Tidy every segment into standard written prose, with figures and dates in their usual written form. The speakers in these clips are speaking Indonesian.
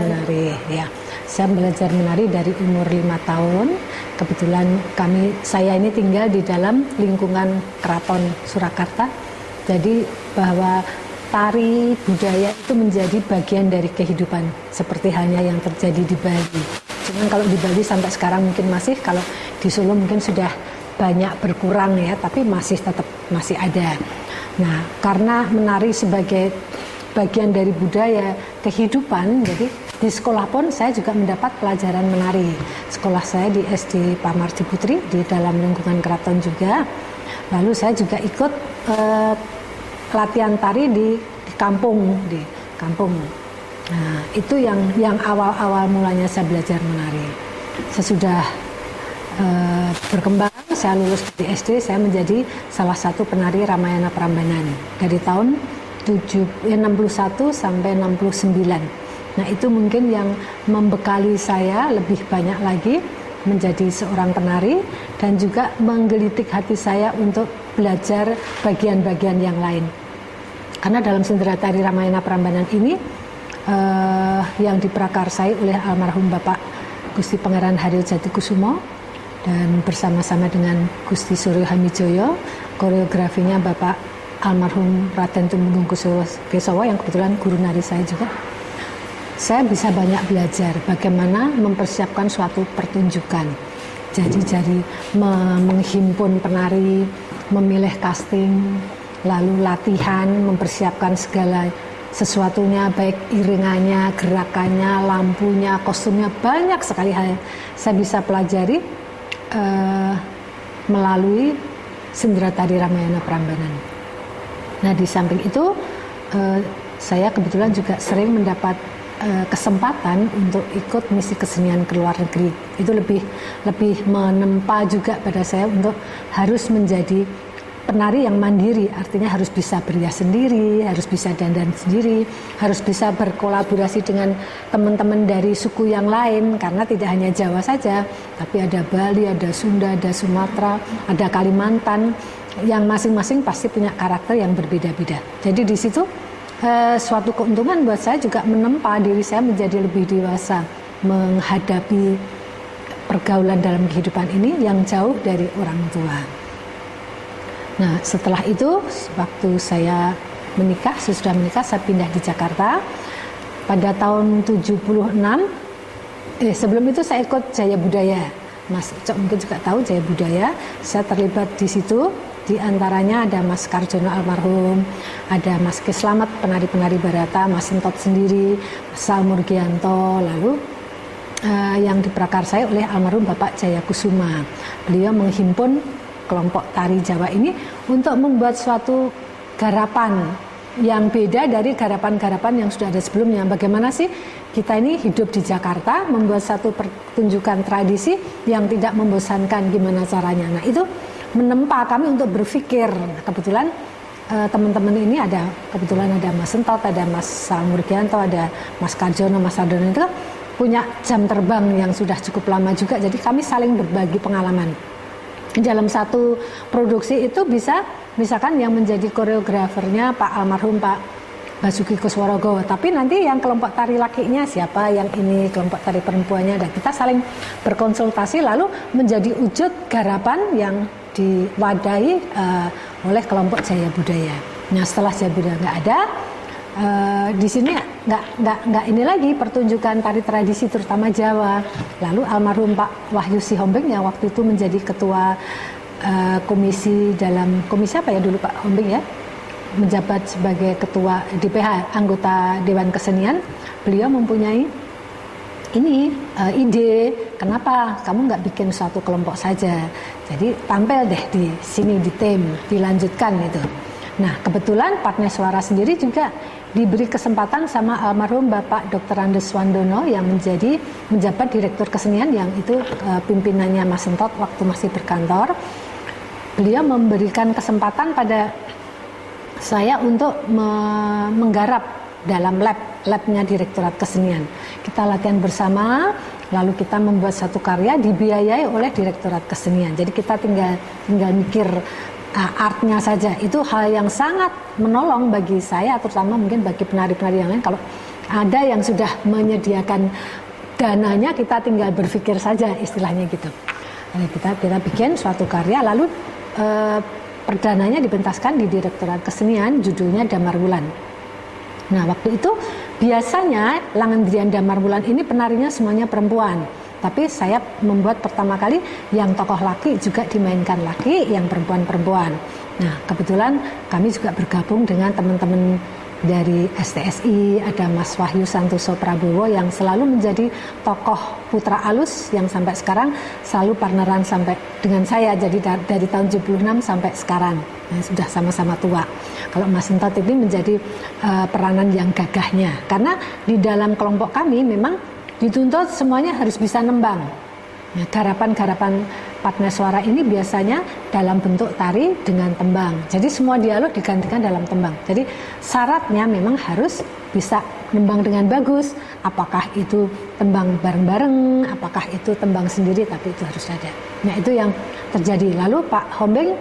menari ya. Saya belajar menari dari umur 5 tahun. Kebetulan saya ini tinggal di dalam lingkungan Keraton Surakarta. Jadi bahwa tari budaya itu menjadi bagian dari kehidupan seperti halnya yang terjadi di Bali. Cuman kalau di Bali sampai sekarang mungkin masih, kalau di Solo mungkin sudah banyak berkurang ya, tapi tetap masih ada. Nah, karena menari sebagai bagian dari budaya kehidupan, jadi di sekolah pun saya juga mendapat pelajaran menari. Sekolah saya di SD Pamardi Putri di dalam lingkungan keraton juga. Lalu saya juga ikut latihan tari di kampung. Nah, itu yang awal-awal mulanya saya belajar menari. Sesudah berkembang, saya lulus di SD, saya menjadi salah satu penari Ramayana Prambanan dari tahun 61 sampai 69. Nah, itu mungkin yang membekali saya lebih banyak lagi menjadi seorang penari dan juga menggelitik hati saya untuk belajar bagian-bagian yang lain. Karena dalam sendera tari Ramayana Prambanan ini yang diprakarsai oleh almarhum Bapak Gusti Pangeran Haryo Jatikusumo dan bersama-sama dengan Gusti Suryo Hamijoyo, koreografinya Bapak almarhum Raden Tumenggung Kusuwokesawa yang kebetulan guru nari saya juga. Saya bisa banyak belajar bagaimana mempersiapkan suatu pertunjukan. Jadi menghimpun penari, memilih casting, lalu latihan, mempersiapkan segala sesuatunya, baik iringannya, gerakannya, lampunya, kostumnya, banyak sekali hal yang saya bisa pelajari melalui sendera tari Ramayana Prambanan. Nah, di samping itu saya kebetulan juga sering mendapat kesempatan untuk ikut misi kesenian ke luar negeri. Itu lebih menempa juga pada saya untuk harus menjadi penari yang mandiri, artinya harus bisa berias sendiri, harus bisa dandan sendiri, harus bisa berkolaborasi dengan teman-teman dari suku yang lain, karena tidak hanya Jawa saja, tapi ada Bali, ada Sunda, ada Sumatera, ada Kalimantan, yang masing-masing pasti punya karakter yang berbeda-beda. Jadi di situ suatu keuntungan buat saya juga menempa diri saya menjadi lebih dewasa menghadapi pergaulan dalam kehidupan ini yang jauh dari orang tua. Nah, setelah itu waktu saya sesudah menikah saya pindah di Jakarta pada tahun 76. Sebelum itu saya ikut Jaya Budaya. Mas Cok mungkin juga tahu Jaya Budaya. Saya terlibat di situ. Di antaranya ada Mas Karjono almarhum, ada Mas Kislamet penari-penari Barata, Mas Sentot sendiri, Mas Salmurgianto, lalu yang diprakarsai oleh almarhum Bapak Jaya Kusuma. Beliau menghimpun kelompok tari Jawa ini untuk membuat suatu garapan yang beda dari garapan-garapan yang sudah ada sebelumnya. Bagaimana sih kita ini hidup di Jakarta membuat satu pertunjukan tradisi yang tidak membosankan, gimana caranya. Nah, itu menempa kami untuk berpikir. Kebetulan teman-teman ini kebetulan ada Mas Sentot, ada Mas Salmurgianto, ada Mas Karjono, Mas Sardono, itu punya jam terbang yang sudah cukup lama juga. Jadi kami saling berbagi pengalaman. Dalam satu produksi itu bisa misalkan yang menjadi koreografernya Pak almarhum Pak Basuki Kusworogo, tapi nanti yang kelompok tari lakinya siapa, yang ini kelompok tari perempuannya, dan kita saling berkonsultasi lalu menjadi wujud garapan yang diwadahi oleh kelompok Jaya Budaya. Nah, setelah Jaya Budaya nggak ada, di sini nggak ini lagi pertunjukan tari tradisi terutama Jawa. Lalu almarhum Pak Wahyu Sihombing yang waktu itu menjadi ketua komisi apa ya dulu Pak Hombing ya, menjabat sebagai ketua DPH, anggota Dewan Kesenian. Beliau mempunyai ide, kenapa kamu nggak bikin suatu kelompok saja, jadi tampil deh di sini di TEM, dilanjutkan itu. Nah, kebetulan Partner Suara sendiri juga diberi kesempatan sama almarhum Bapak Dr. Andes Wandono yang menjabat Direktur Kesenian, yang itu pimpinannya Mas Sentot waktu masih berkantor. Beliau memberikan kesempatan pada saya untuk menggarap dalam labnya Direktorat Kesenian. Kita latihan bersama, lalu kita membuat satu karya dibiayai oleh Direktorat Kesenian. Jadi kita tinggal mikir artnya saja. Itu hal yang sangat menolong bagi saya, terutama mungkin bagi penari-penari yang lain. Kalau Ada yang sudah menyediakan dananya, kita tinggal berpikir saja istilahnya gitu. Kita bikin suatu karya, lalu perdananya dipentaskan di Direktorat Kesenian, judulnya Damar Wulan. Nah, waktu itu biasanya Langendrian Damar Wulan ini penarinya semuanya perempuan. Tapi saya membuat pertama kali yang tokoh laki juga dimainkan laki, yang perempuan-perempuan. Nah, kebetulan kami juga bergabung dengan teman-teman dari STSI, ada Mas Wahyu Santoso Prabowo yang selalu menjadi tokoh Putra Alus yang sampai sekarang selalu partneran sampai dengan saya, jadi dari tahun 76 sampai sekarang. Nah, sudah sama-sama tua. Kalau Mas Entot ini menjadi peranan yang gagahnya, karena di dalam kelompok kami memang dituntut semuanya harus bisa nembang. Nah, garapan-garapan Padneswara ini biasanya dalam bentuk tari dengan tembang. Jadi semua dialog digantikan dalam tembang. Jadi syaratnya memang harus bisa nembang dengan bagus. Apakah itu tembang bareng-bareng, apakah itu tembang sendiri, tapi itu harus ada. Nah, itu yang terjadi. Lalu Pak Hombeng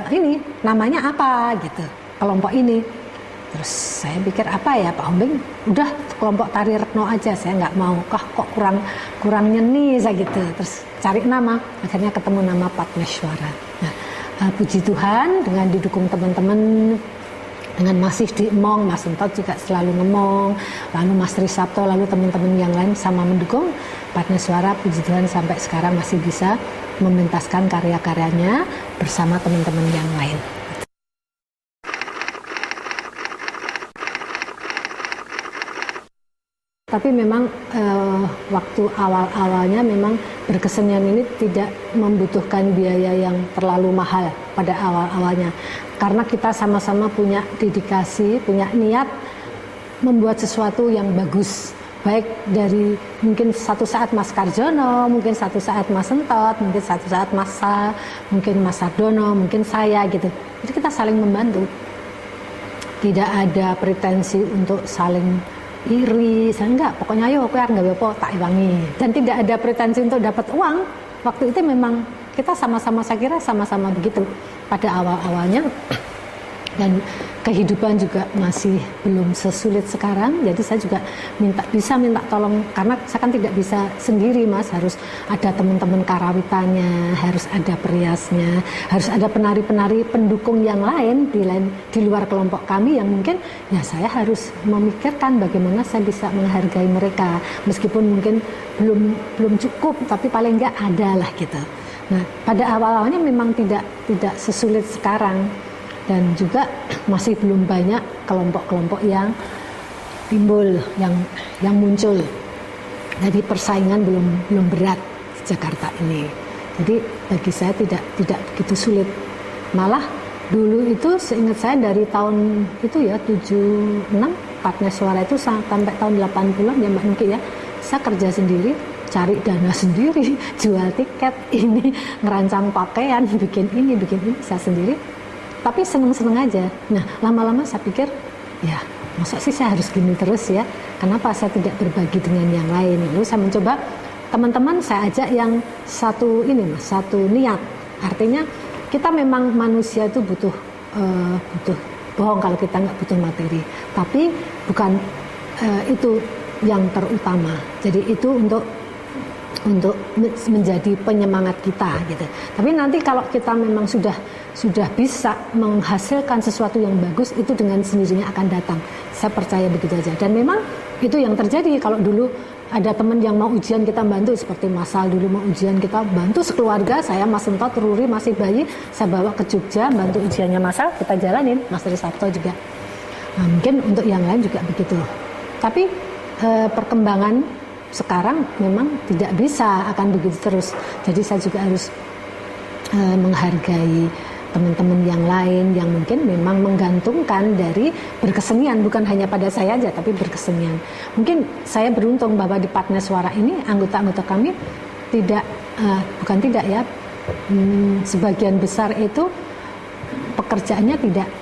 ini namanya apa gitu, kelompok ini. Terus saya pikir apa ya Pak Hombeng, udah kelompok tari Retno aja, saya nggak mau, kok kurang nyeni saya gitu. Terus cari nama, akhirnya ketemu nama Padneswara. Nah, puji Tuhan dengan didukung teman-teman, dengan masih diemong, Mas Entot juga selalu ngemong, lalu Mas Trisabto, lalu teman-teman yang lain sama mendukung, Padneswara puji Tuhan sampai sekarang masih bisa mementaskan karya-karyanya bersama teman-teman yang lain. Tapi memang waktu awal-awalnya memang berkesenian ini tidak membutuhkan biaya yang terlalu mahal pada awal-awalnya. Karena kita sama-sama punya dedikasi, punya niat membuat sesuatu yang bagus. Baik dari mungkin satu saat Mas Karjono, mungkin satu saat Mas Entot, mungkin satu saat Mas Sal, mungkin Mas Sardono, mungkin saya gitu. Jadi kita saling membantu. Tidak ada pretensi untuk saling iri, saya enggak, pokoknya ayo aku nggak apa tak iwangi, dan tidak ada pretensi untuk dapat uang. Waktu itu memang kita sama-sama, saya kira sama-sama begitu pada awal-awalnya, dan kehidupan juga masih belum sesulit sekarang. Jadi saya juga bisa minta tolong, karena saya kan tidak bisa sendiri Mas, harus ada teman-teman karawitannya, harus ada periasnya, harus ada penari-penari pendukung yang lain di luar kelompok kami yang mungkin ya saya harus memikirkan bagaimana saya bisa menghargai mereka, meskipun mungkin belum cukup, tapi paling enggak ada lah gitu. Nah, pada awal-awalnya memang tidak sesulit sekarang. Dan juga masih belum banyak kelompok-kelompok yang timbul, yang muncul. Jadi persaingan belum berat di Jakarta ini. Jadi bagi saya tidak begitu sulit. Malah dulu itu seingat saya dari tahun itu ya 76 Padneswara itu sampai tahun 80-an ya Mbak Nuki ya. Saya kerja sendiri, cari dana sendiri, jual tiket, ini ngerancang pakaian, bikin ini saya sendiri. Tapi seneng-seneng aja. Nah, lama-lama saya pikir, ya masa sih saya harus gini terus ya? Kenapa saya tidak berbagi dengan yang lain? Lalu saya mencoba teman-teman saya ajak yang satu niat. Artinya kita memang manusia itu butuh bohong kalau kita nggak butuh materi. Tapi bukan itu yang terutama. Jadi itu untuk menjadi penyemangat kita gitu. Tapi nanti kalau kita memang sudah bisa menghasilkan sesuatu yang bagus, itu dengan sendirinya akan datang. Saya percaya begitu aja. Dan memang itu yang terjadi. Kalau dulu ada teman yang mau ujian kita bantu, seperti Masal dulu mau ujian kita bantu sekeluarga. Saya Mas Entot, Ruri masih bayi, saya bawa ke Jogja bantu ujiannya Masal, kita jalanin. Mas Trisabto juga. Nah, mungkin untuk yang lain juga begitu. Tapi perkembangan sekarang memang tidak bisa akan begitu terus. Jadi saya juga harus menghargai teman-teman yang lain yang mungkin memang menggantungkan dari berkesenian, bukan hanya pada saya aja tapi berkesenian. Mungkin saya beruntung bahwa di Padneswara ini anggota-anggota kami sebagian besar itu pekerjaannya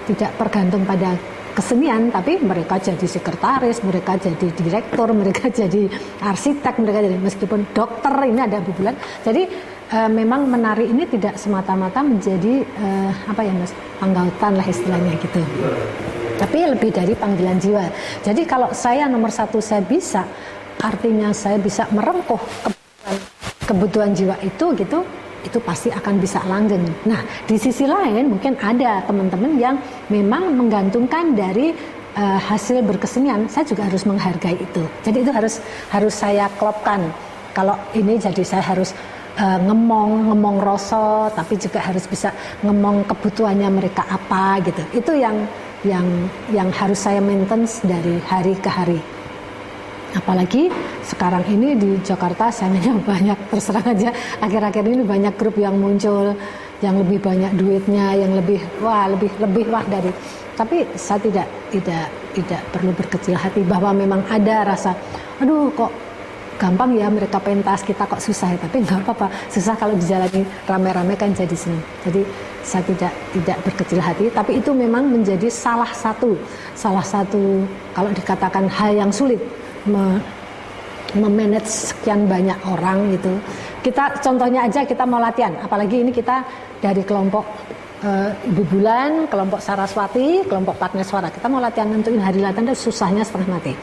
tidak tergantung pada kesenian, tapi mereka jadi sekretaris, mereka jadi direktur, mereka jadi arsitek, mereka jadi meskipun dokter, ini ada Bu Bulan. Jadi memang menari ini tidak semata-mata menjadi Mas, panggautan lah istilahnya gitu. tapi lebih dari panggilan jiwa. Jadi kalau saya nomor satu saya bisa, artinya saya bisa merengkuh kebutuhan jiwa itu gitu, itu pasti akan bisa langgeng. Nah, di sisi lain mungkin ada teman-teman yang memang menggantungkan dari hasil berkesenian. Saya juga harus menghargai itu. Jadi itu harus saya klopkan. Kalau ini jadi saya harus ngomong rasa, tapi juga harus bisa ngomong kebutuhannya mereka apa gitu. Itu yang harus saya maintenance dari hari ke hari. Apalagi sekarang ini di Jakarta sayangnya banyak, terus terang aja akhir-akhir ini banyak grup yang muncul yang lebih banyak duitnya, yang lebih wah dari. Tapi saya tidak perlu berkecil hati bahwa memang ada rasa, aduh kok gampang ya mereka pentas, kita kok susah ya. Tapi nggak apa-apa, susah kalau dijalani rame-rame kan jadi senang. Jadi saya tidak berkecil hati, tapi itu memang menjadi salah satu kalau dikatakan hal yang sulit memanage sekian banyak orang gitu. Kita contohnya aja kita mau latihan, apalagi ini kita dari kelompok Ibu Bulan, kelompok Saraswati, kelompok Padneswara. Kita mau latihan nentuin hari latihan itu susahnya setengah mati.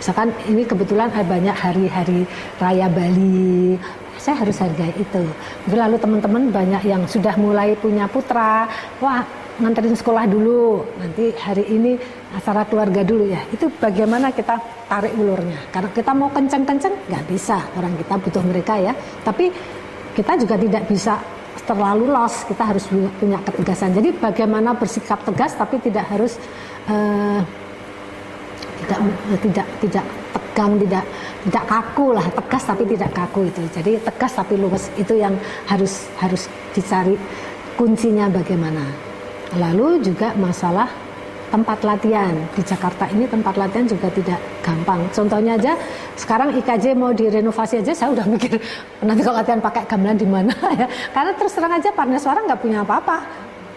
Misalkan ini kebetulan ada banyak hari-hari raya Bali, saya harus hargai itu. Lalu teman-teman banyak yang sudah mulai punya putra, wah nganterin sekolah dulu, nanti hari ini acara keluarga dulu ya. Itu bagaimana kita tarik ulurnya. Karena kita mau kenceng-kenceng, nggak bisa. Orang kita butuh mereka ya. Tapi kita juga tidak bisa terlalu los, kita harus punya ketegasan. Jadi bagaimana bersikap tegas tapi tidak harus tidak tegang, tidak kaku lah, tegas tapi tidak kaku itu. Jadi tegas tapi luwes, itu yang harus dicari kuncinya bagaimana. Lalu juga masalah tempat latihan. Di Jakarta ini tempat latihan juga tidak gampang. Contohnya aja, sekarang IKJ mau direnovasi aja, saya udah mikir nanti kalau latihan pakai gamelan di mana ya. Karena terus terang aja Padneswara nggak punya apa-apa,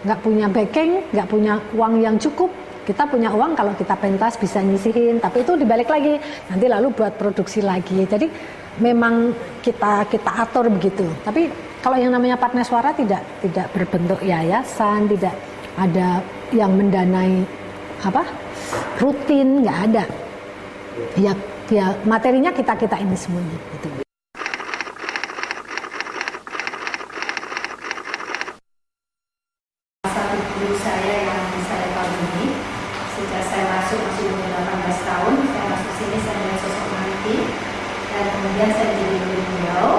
nggak punya backing, nggak punya uang yang cukup. Kita punya uang kalau kita pentas bisa nyisihin, tapi itu dibalik lagi nanti lalu buat produksi lagi. Jadi memang kita atur begitu. Tapi kalau yang namanya Padneswara tidak berbentuk yayasan, tidak ada yang mendanai rutin, nggak ada. Ya materinya kita ini semuanya gitu. Satu guru saya yang saya kagumi sejak saya masuk umur 18 tahun, saya masuk sini saya melihat sosok Mariti dan kemudian saya jadi guru beliau.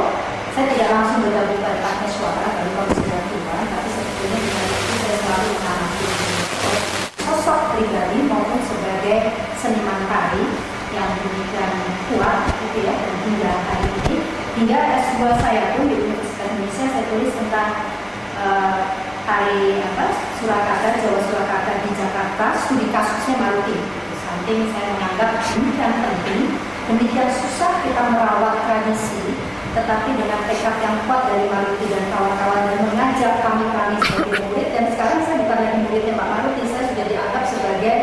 Saya tidak langsung bergabung pada Padneswara baru kalau sudah tua, tapi sebetulnya di hari itu saya selalu mengamati sosok pribadi maupun sebagai seniman tari yang demikian kuat gitu ya, dan hingga hari ini, hingga S2 saya pun di Universitas Indonesia saya tulis tentang tari Surakarta, Jawa Surakarta di Jakarta, studi kasusnya Maruti. Samping saya menganggap demikian penting, demikian susah kita merawat tradisi, tetapi dengan tekad yang kuat dari Maruti dan kawan-kawan dan mengajak kami sebagai murid, dan sekarang saya bukan lagi muridnya Pak Maruti, saya sudah dianggap sebagai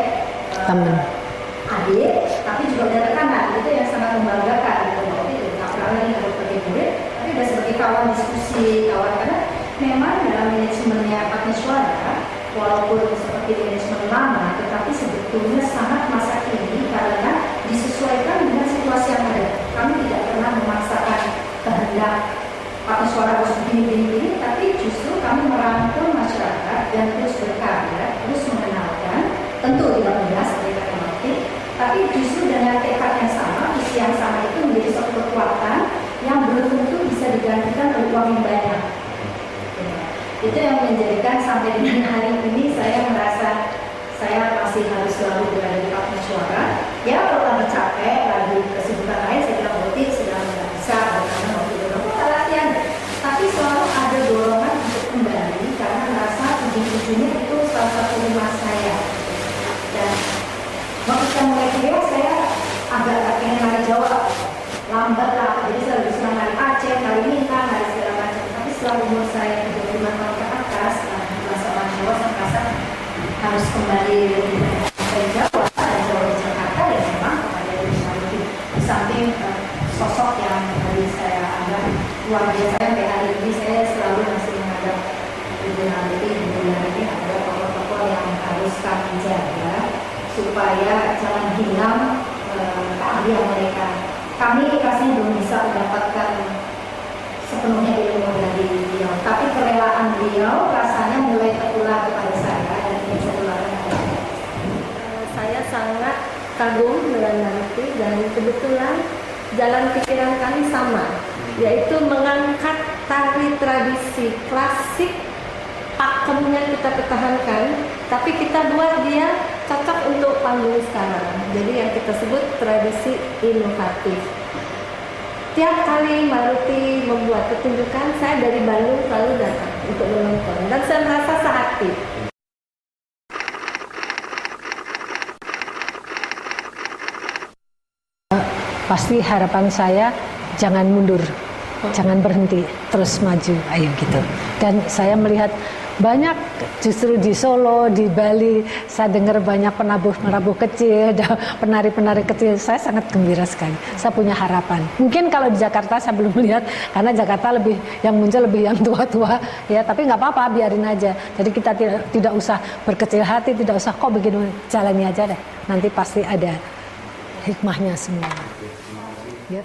teman adik, tapi juga ada rekanan, itu yang sangat membanggakan gitu. Jadi tidak pernah lagi ada sebagai murid, tapi sudah sebagai kawan diskusi, kawan, karena memang dalam manajemennya Padneswara, walaupun seperti manajemen lama, tetapi sebetulnya sangat masa kini karena disesuaikan dengan situasi yang ada. Kami tidak pernah memaksakan kehendak Padneswara harus begini, tapi justru kami merangkul masyarakat dan terus berkarya, terus mengenalkan, tentu tidak mudah seperti kata Marti, tapi justru dengan tekad yang sama, visi yang sama itu menjadi suatu kekuatan yang belum tentu bisa digantikan oleh uang yang banyak. Itu yang menjadikan sampai dengan hari ini saya merasa saya masih harus selalu berada di Padneswara. Ya kalau lagi capek, lagi kesibukan lain, saya bilang berarti sedang tidak bisa, karena waktu itu latihan. Tapi selalu ada dorongan untuk kembali karena merasa ujung-ujungnya itu salah satu rumah saya. Dan waktu saya mulai kuliah, saya agak pengen nari Jawa, lambat lah. Jadi saya lebih senang nari Aceh, nari Minang, nari segala macam. Tapi setelah umur saya 25 tahun ke atas, bahasa Jawa saya merasa harus kembali ke Jawa, Jawa di Jakarta ya memang kepada diri Maruti. Di samping sosok yang tadi saya anggap luar biasa, sampai hari ini saya selalu masih menganggap Ibu Maruti ini adalah tokoh-tokoh yang harus kami jaga supaya jangan hilang keahlian mereka. Kami rasanya belum bisa mendapatkan sepenuhnya ilmu dari beliau, tapi kerelaan beliau rasanya mulai tertular kepada saya dan ingin saya tularkan kepada saya. Saya sangat kagum dengan Narti dan kebetulan jalan pikiran kami sama, yaitu mengangkat tari tradisi klasik, pakemnya kita pertahankan, tapi kita buat dia cocok untuk panggung sekarang. Jadi yang kita sebut tradisi inovatif. Tiap kali Maruti membuat pertunjukan, saya dari Bandung selalu datang untuk menonton dan saya merasa sehati. Pasti harapan saya jangan mundur, jangan berhenti, terus maju, ayo gitu. Dan saya melihat banyak justru di Solo, di Bali, saya dengar banyak penabuh kecil, penari-penari kecil. Saya sangat gembira sekali. Saya punya harapan. Mungkin kalau di Jakarta saya belum melihat, karena Jakarta lebih yang muncul lebih yang tua-tua, ya. Tapi nggak apa-apa, biarin aja. Jadi kita tidak usah berkecil hati, tidak usah kok begini, jalani aja deh. Nanti pasti ada hikmahnya semua. Ya.